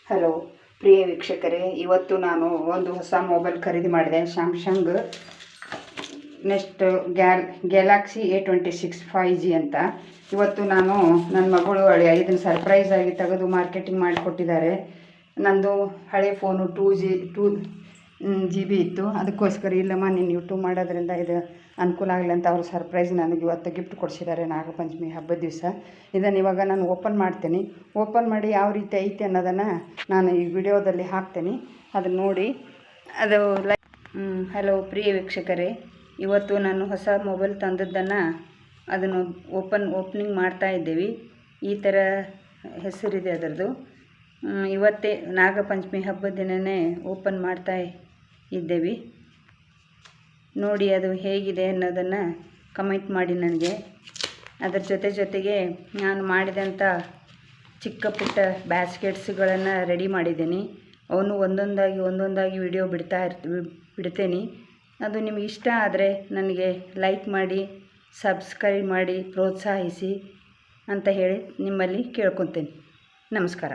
Hello ಪ್ರಿಯ ವೀಕ್ಷಕರೇ, ಇವತ್ತು ನಾನು ಒಂದು ಹೊಸ ಮೊಬೈಲ್ ಖರೀದಿ ಮಾಡಿದೆ. Samsung next Galaxy A26 5G ಅಂತ. ಇವತ್ತು ನಾನು ನನ್ನ ಮಗಳು ಇದನ್ನು ಸರ್ಪ್ರೈಸ್ ಆಗಿ ತೆಗೆದು ಮಾರ್ಕೆಟಿಂಗ್ ಮಾಡಿಕೊಟ್ಟಿದ್ದಾರೆ. ನಂದು ಹಳೆ ಫೋನು 2GB ಇತ್ತು. ಅದಕ್ಕೋಸ್ಕರ ಇಲ್ಲಮ್ಮ ನೀನು ಯೂಟ್ಯೂಬ್ ಮಾಡೋದ್ರಿಂದ ಇದು ಅನುಕೂಲ ಆಗಲಿ ಅಂತ ಅವರು ಸರ್ಪ್ರೈಸ್ ನನಗೆ ಇವತ್ತು ಗಿಫ್ಟ್ ಕೊಡಿಸಿದ್ದಾರೆ. ನಾಗಪಂಚಮಿ ಹಬ್ಬದ ದಿವಸ ಇದನ್ನು ಇವಾಗ ನಾನು ಓಪನ್ ಮಾಡ್ತೀನಿ. ಓಪನ್ ಮಾಡಿ ಯಾವ ರೀತಿ ಐತೆ ಅನ್ನೋದನ್ನು ನಾನು ಈ ವಿಡಿಯೋದಲ್ಲಿ ಹಾಕ್ತೀನಿ, ಅದನ್ನು ನೋಡಿ. ಅದು ಹಲೋ ಪ್ರಿಯ ವೀಕ್ಷಕರೇ, ಇವತ್ತು ನಾನು ಹೊಸ ಮೊಬೈಲ್ ತಂದದ್ದನ್ನು ಅದನ್ನು ಓಪನಿಂಗ್ ಮಾಡ್ತಾ ಇದ್ದೀವಿ. ಈ ಥರ ಹೆಸರಿದೆ ಅದರದ್ದು. ಇವತ್ತೇ ನಾಗಪಂಚಮಿ ಹಬ್ಬದ ದಿನವೇ ಓಪನ್ ಮಾಡ್ತಾ ಇದ್ದೇವೆ. ನೋಡಿ ಅದು ಹೇಗಿದೆ ಅನ್ನೋದನ್ನು ಕಮೆಂಟ್ ಮಾಡಿ ನನಗೆ. ಅದರ ಜೊತೆಗೆ ನಾನು ಮಾಡಿದಂಥ ಚಿಕ್ಕ ಪುಟ್ಟ ಬ್ಯಾಸ್ಕೆಟ್ಸ್ಗಳನ್ನು ರೆಡಿ ಮಾಡಿದ್ದೀನಿ. ಅವನು ಒಂದೊಂದಾಗಿ ವಿಡಿಯೋ ಬಿಡ್ತೇನೆ. ಅದು ನಿಮಗೆ ಇಷ್ಟ ಆದರೆ ನನಗೆ ಲೈಕ್ ಮಾಡಿ, ಸಬ್ಸ್ಕ್ರೈಬ್ ಮಾಡಿ, ಪ್ರೋತ್ಸಾಹಿಸಿ ಅಂತ ಹೇಳಿ ನಿಮ್ಮಲ್ಲಿ ಕೇಳ್ಕೊತೀನಿ. ನಮಸ್ಕಾರ.